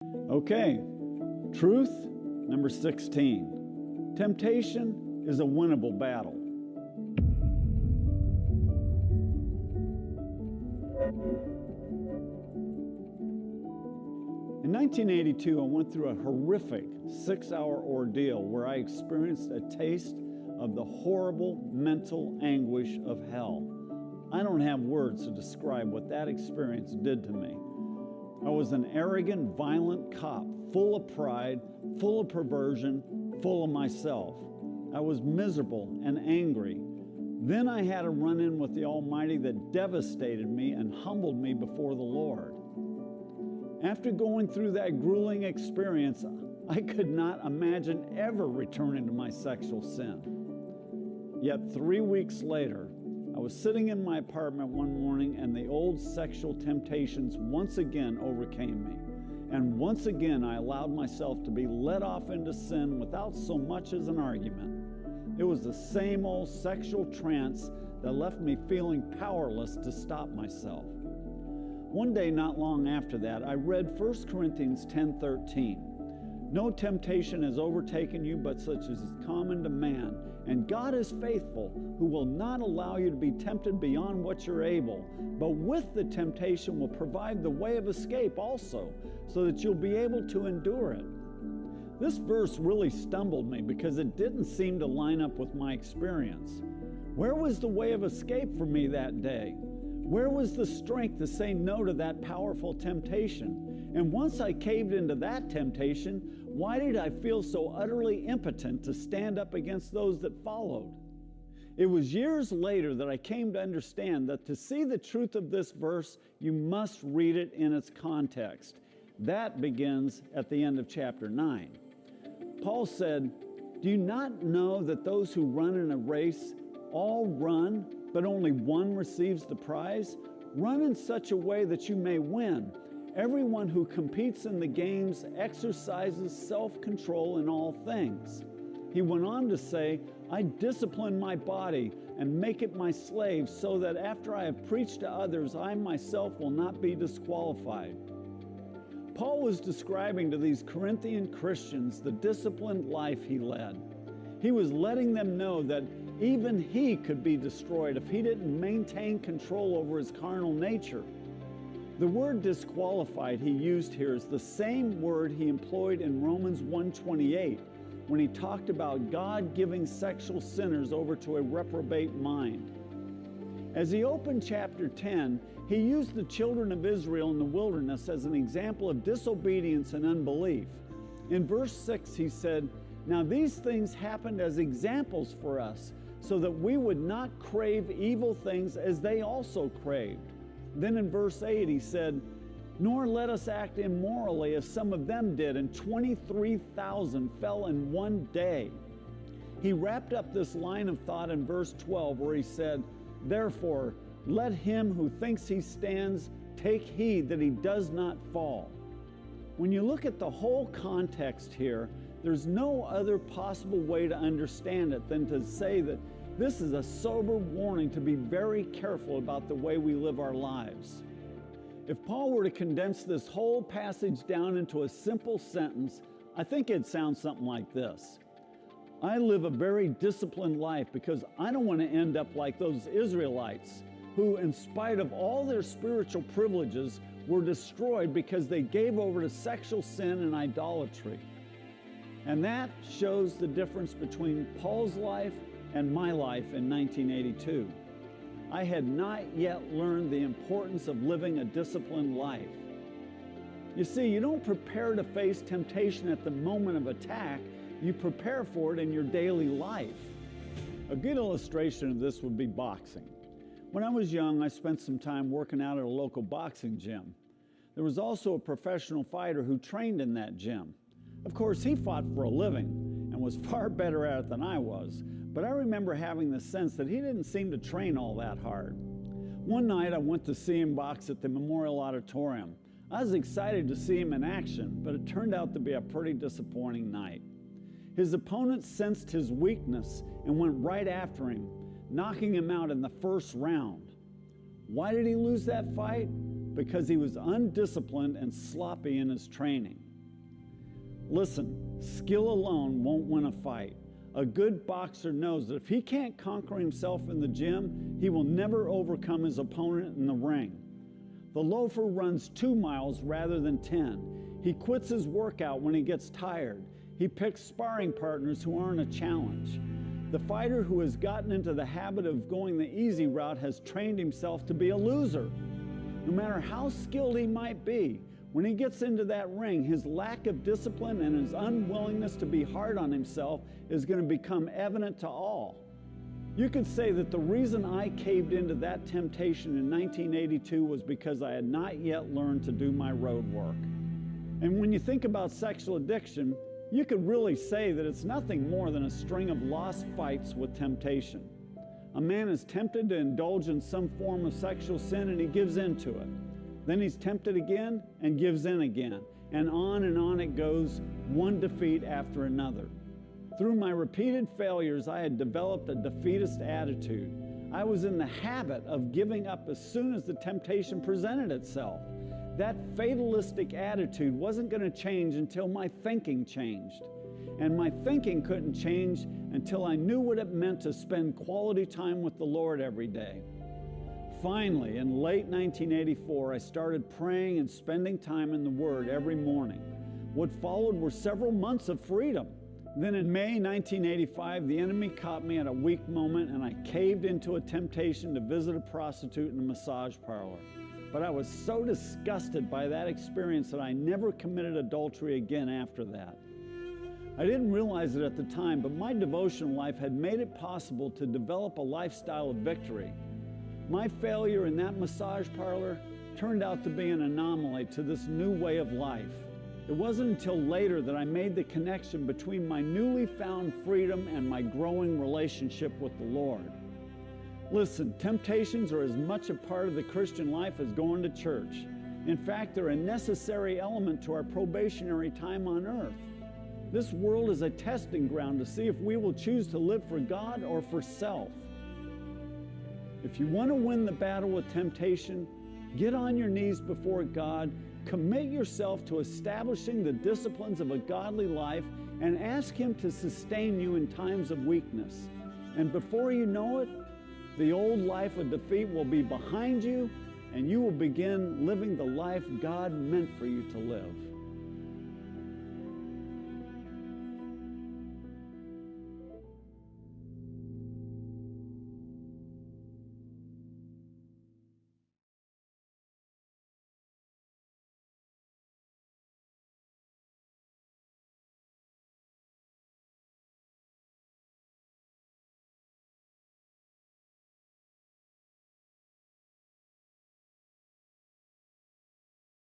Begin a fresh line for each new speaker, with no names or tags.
Okay, truth number 16. Temptation is a winnable battle. In 1982, I went through a horrific 6-hour ordeal where I experienced a taste of the horrible mental anguish of hell. I don't have words to describe what that experience did to me. I was an arrogant, violent cop, full of pride, full of perversion, full of myself. I was miserable and angry. Then I had a run-in with the Almighty that devastated me and humbled me before the Lord. After going through that grueling experience, I could not imagine ever returning to my sexual sin. Yet 3 weeks later, I was sitting in my apartment one morning and the old sexual temptations once again overcame me. And once again, I allowed myself to be led off into sin without so much as an argument. It was the same old sexual trance that left me feeling powerless to stop myself. One day not long after that, I read 1 Corinthians 10:13. No temptation has overtaken you but such as is common to man. And God is faithful, who will not allow you to be tempted beyond what you're able, but with the temptation will provide the way of escape also, so that you'll be able to endure it. This verse really stumbled me because it didn't seem to line up with my experience. Where was the way of escape for me that day? Where was the strength to say no to that powerful temptation? And once I caved into that temptation, why did I feel so utterly impotent to stand up against those that followed? It was years later that I came to understand that to see the truth of this verse, you must read it in its context. That begins at the end of chapter 9. Paul said, "Do you not know that those who run in a race all run, but only one receives the prize? Run in such a way that you may win. Everyone who competes in the games exercises self-control in all things." He went on to say, "I discipline my body and make it my slave so that after I have preached to others, I myself will not be disqualified." Paul was describing to these Corinthian Christians the disciplined life he led. He was letting them know that even he could be destroyed if he didn't maintain control over his carnal nature. The word disqualified he used here is the same word he employed in Romans 1:28 when he talked about God giving sexual sinners over to a reprobate mind. As he opened chapter 10, he used the children of Israel in the wilderness as an example of disobedience and unbelief. In verse 6 he said, "Now these things happened as examples for us, so that we would not crave evil things as they also craved." Then in verse 8 he said, "Nor let us act immorally as some of them did, and 23,000 fell in one day." He wrapped up this line of thought in verse 12 where he said, "Therefore, let him who thinks he stands take heed that he does not fall." When you look at the whole context here, there's no other possible way to understand it than to say that this is a sober warning to be very careful about the way we live our lives. If Paul were to condense this whole passage down into a simple sentence, I think it'd sound something like this. I live a very disciplined life because I don't want to end up like those Israelites who, in spite of all their spiritual privileges, were destroyed because they gave over to sexual sin and idolatry. And that shows the difference between Paul's life and my life in 1982. I had not yet learned the importance of living a disciplined life. You see, you don't prepare to face temptation at the moment of attack, you prepare for it in your daily life. A good illustration of this would be boxing. When I was young, I spent some time working out at a local boxing gym. There was also a professional fighter who trained in that gym. Of course, he fought for a living and was far better at it than I was. But I remember having the sense that he didn't seem to train all that hard. One night I went to see him box at the Memorial Auditorium. I was excited to see him in action, but it turned out to be a pretty disappointing night. His opponent sensed his weakness and went right after him, knocking him out in the first round. Why did he lose that fight? Because he was undisciplined and sloppy in his training. Listen, skill alone won't win a fight. A good boxer knows that if he can't conquer himself in the gym, he will never overcome his opponent in the ring. The loafer runs 2 miles rather than 10. He quits his workout when he gets tired. He picks sparring partners who aren't a challenge. The fighter who has gotten into the habit of going the easy route has trained himself to be a loser. No matter how skilled he might be, when he gets into that ring, his lack of discipline and his unwillingness to be hard on himself is going to become evident to all. You could say that the reason I caved into that temptation in 1982 was because I had not yet learned to do my road work. And when you think about sexual addiction, you could really say that it's nothing more than a string of lost fights with temptation. A man is tempted to indulge in some form of sexual sin and he gives in to it. Then he's tempted again and gives in again. And on it goes, one defeat after another. Through my repeated failures, I had developed a defeatist attitude. I was in the habit of giving up as soon as the temptation presented itself. That fatalistic attitude wasn't going to change until my thinking changed. And my thinking couldn't change until I knew what it meant to spend quality time with the Lord every day. Finally, in late 1984, I started praying and spending time in the Word every morning. What followed were several months of freedom. Then in May 1985, the enemy caught me at a weak moment and I caved into a temptation to visit a prostitute in a massage parlor. But I was so disgusted by that experience that I never committed adultery again after that. I didn't realize it at the time, but my devotional life had made it possible to develop a lifestyle of victory. My failure in that massage parlor turned out to be an anomaly to this new way of life. It wasn't until later that I made the connection between my newly found freedom and my growing relationship with the Lord. Listen, temptations are as much a part of the Christian life as going to church. In fact, they're a necessary element to our probationary time on earth. This world is a testing ground to see if we will choose to live for God or for self. If you want to win the battle with temptation, get on your knees before God, commit yourself to establishing the disciplines of a godly life, and ask Him to sustain you in times of weakness. And before you know it, the old life of defeat will be behind you, and you will begin living the life God meant for you to live.